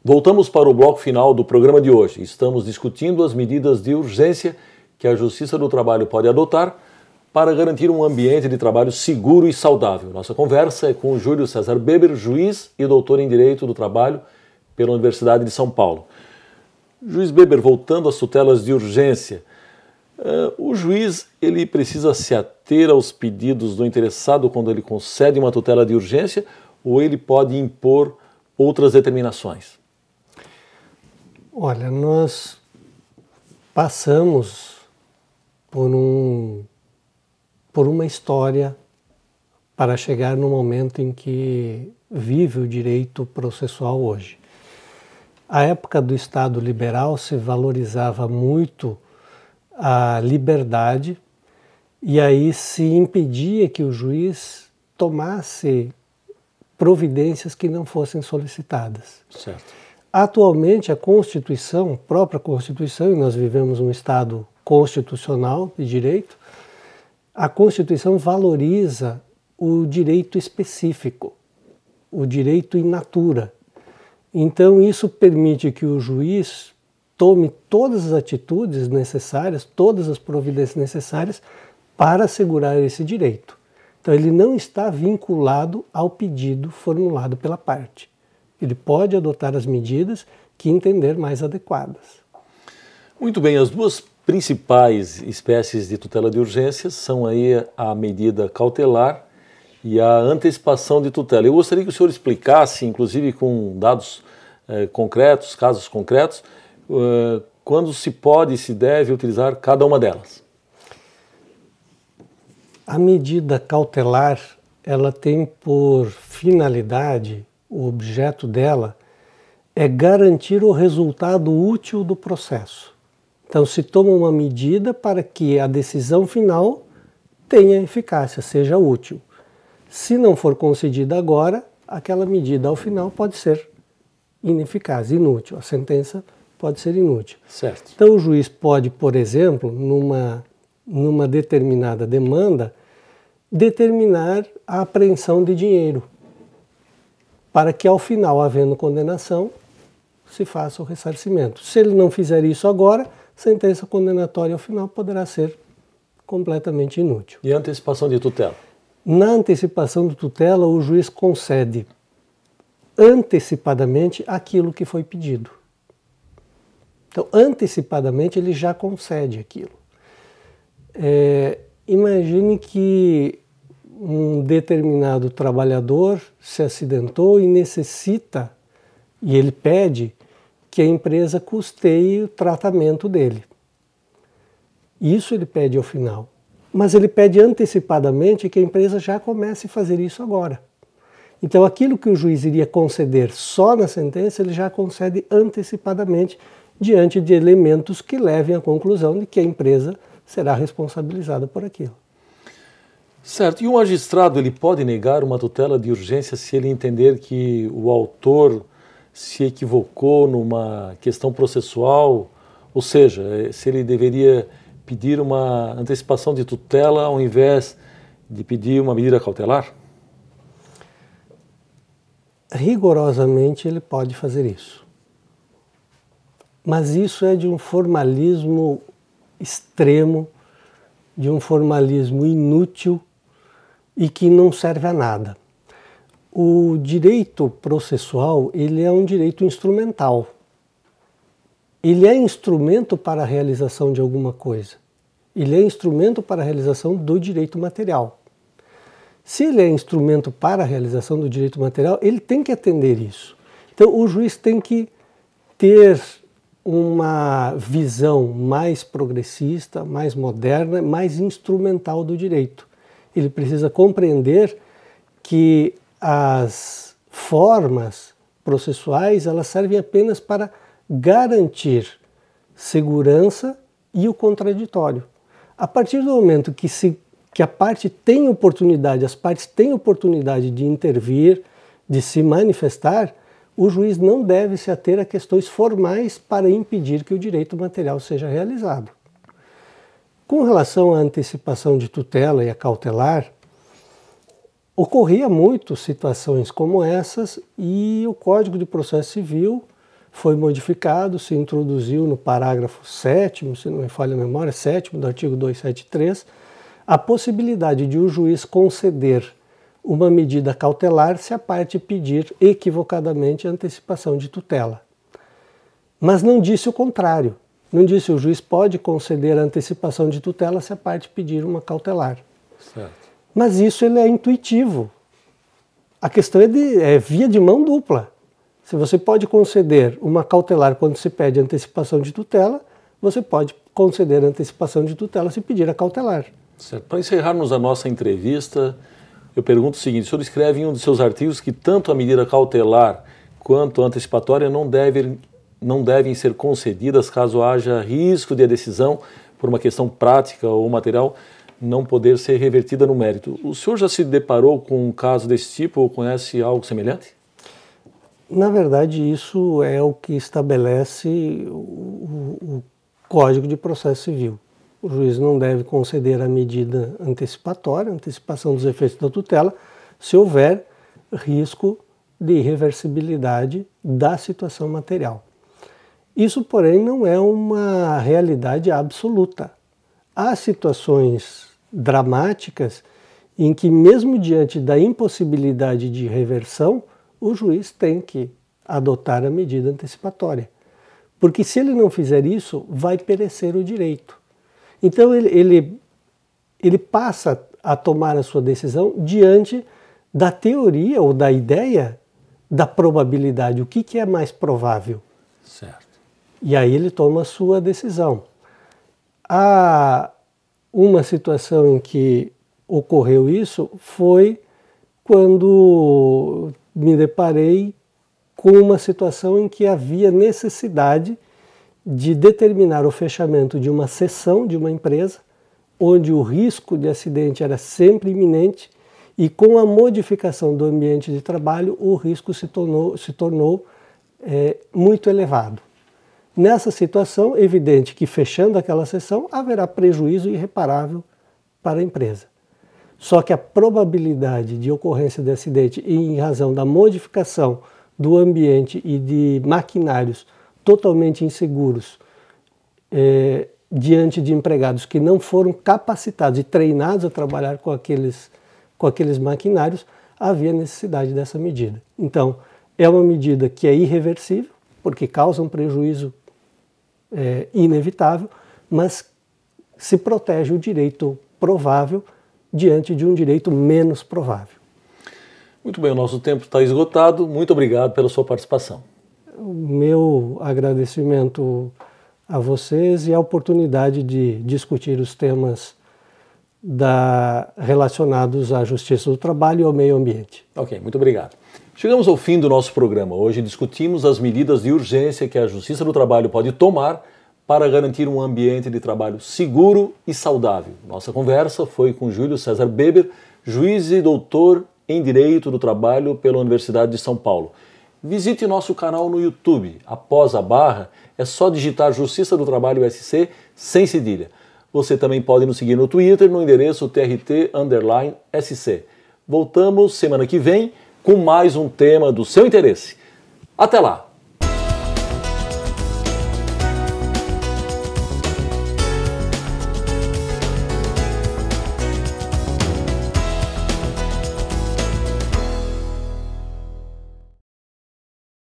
Voltamos para o bloco final do programa de hoje. Estamos discutindo as medidas de urgência que a Justiça do Trabalho pode adotar para garantir um ambiente de trabalho seguro e saudável. Nossa conversa é com o Júlio César Beber, juiz e doutor em Direito do Trabalho pela Universidade de São Paulo. Juiz Beber, voltando às tutelas de urgência, o juiz ele precisa se ater aos pedidos do interessado quando ele concede uma tutela de urgência ou ele pode impor outras determinações? Olha, nós passamos por uma história para chegar no momento em que vive o direito processual hoje. A época do Estado liberal se valorizava muito a liberdade e aí se impedia que o juiz tomasse providências que não fossem solicitadas. Certo. Atualmente a Constituição, a própria Constituição, e nós vivemos um Estado constitucional de direito, a Constituição valoriza o direito específico, o direito in natura. Então isso permite que o juiz tome todas as atitudes necessárias, todas as providências necessárias para assegurar esse direito. Então ele não está vinculado ao pedido formulado pela parte. Ele pode adotar as medidas que entender mais adequadas. Muito bem, as duas principais espécies de tutela de urgência são aí a medida cautelar e a antecipação de tutela. Eu gostaria que o senhor explicasse, inclusive com dados concretos, casos concretos, quando se pode e se deve utilizar cada uma delas. A medida cautelar, ela tem por finalidade, o objeto dela é garantir o resultado útil do processo. Então se toma uma medida para que a decisão final tenha eficácia, seja útil. Se não for concedida agora, aquela medida ao final pode ser ineficaz, inútil. A sentença pode ser inútil. Certo. Então o juiz pode, por exemplo, numa determinada demanda, determinar a apreensão de dinheiro, para que ao final, havendo condenação, se faça o ressarcimento. Se ele não fizer isso agora, a sentença condenatória ao final poderá ser completamente inútil. E a antecipação de tutela? Na antecipação de tutela, o juiz concede antecipadamente aquilo que foi pedido. Então, antecipadamente, ele já concede aquilo. Imagine que um determinado trabalhador se acidentou e necessita, e ele pede que a empresa custeie o tratamento dele. Isso ele pede ao final. Mas ele pede antecipadamente que a empresa já comece a fazer isso agora. Então aquilo que o juiz iria conceder só na sentença, ele já concede antecipadamente diante de elementos que levem à conclusão de que a empresa será responsabilizada por aquilo. Certo. E o magistrado ele pode negar uma tutela de urgência se ele entender que o autor se equivocou numa questão processual, ou seja, se ele deveria pedir uma antecipação de tutela ao invés de pedir uma medida cautelar? Rigorosamente ele pode fazer isso. Mas isso é de um formalismo extremo, de um formalismo inútil e que não serve a nada. O direito processual, ele é um direito instrumental. Ele é instrumento para a realização de alguma coisa. Ele é instrumento para a realização do direito material. Se ele é instrumento para a realização do direito material, ele tem que atender isso. Então o juiz tem que ter uma visão mais progressista, mais moderna, mais instrumental do direito. Ele precisa compreender que as formas processuais elas servem apenas para garantir segurança e o contraditório. A partir do momento que a parte tem oportunidade, as partes têm oportunidade de intervir, de se manifestar, o juiz não deve se ater a questões formais para impedir que o direito material seja realizado. Com relação à antecipação de tutela e a cautelar, ocorria muito situações como essas e o Código de Processo Civil foi modificado, se introduziu no parágrafo 7º, se não me falha a memória, 7º do artigo 273, a possibilidade de o juiz conceder uma medida cautelar se a parte pedir equivocadamente a antecipação de tutela. Mas não disse o contrário. Não disse o juiz pode conceder a antecipação de tutela se a parte pedir uma cautelar. Certo. Mas isso ele é intuitivo. A questão é via de mão dupla. Se você pode conceder uma cautelar quando se pede antecipação de tutela, você pode conceder antecipação de tutela se pedir a cautelar. Certo. Para encerrarmos a nossa entrevista, eu pergunto o seguinte: o senhor escreve em um de seus artigos que tanto a medida cautelar quanto a antecipatória não devem ser concedidas caso haja risco de a decisão, por uma questão prática ou material, não poder ser revertida no mérito. O senhor já se deparou com um caso desse tipo ou conhece algo semelhante? Na verdade, isso é o que estabelece o Código de Processo Civil. O juiz não deve conceder a medida antecipatória, antecipação dos efeitos da tutela, se houver risco de irreversibilidade da situação material. Isso, porém, não é uma realidade absoluta. Há situações dramáticas em que, mesmo diante da impossibilidade de reversão, o juiz tem que adotar a medida antecipatória. Porque se ele não fizer isso, vai perecer o direito. Então ele passa a tomar a sua decisão diante da teoria ou da ideia da probabilidade. O que é mais provável? Certo. E aí ele toma a sua decisão. Há uma situação em que ocorreu isso foi quando me deparei com uma situação em que havia necessidade de determinar o fechamento de uma seção de uma empresa, onde o risco de acidente era sempre iminente e com a modificação do ambiente de trabalho o risco se tornou muito elevado. Nessa situação, é evidente que fechando aquela seção haverá prejuízo irreparável para a empresa. Só que a probabilidade de ocorrência de acidente em razão da modificação do ambiente e de maquinários totalmente inseguros diante de empregados que não foram capacitados e treinados a trabalhar com aqueles maquinários, havia necessidade dessa medida. Então, é uma medida que é irreversível, porque causa um prejuízo inevitável, mas se protege o direito provável diante de um direito menos provável. Muito bem, o nosso tempo está esgotado. Muito obrigado pela sua participação. O meu agradecimento a vocês e a oportunidade de discutir os temas relacionados à justiça do trabalho e ao meio ambiente. Ok, muito obrigado. Chegamos ao fim do nosso programa. Hoje discutimos as medidas de urgência que a Justiça do Trabalho pode tomar para garantir um ambiente de trabalho seguro e saudável. Nossa conversa foi com Júlio César Beber, juiz e doutor em Direito do Trabalho pela Universidade de São Paulo. Visite nosso canal no YouTube. Após a barra, é só digitar Justiça do Trabalho SC sem cedilha. Você também pode nos seguir no Twitter no endereço TRT_SC. Voltamos semana que vem com mais um tema do seu interesse. Até lá!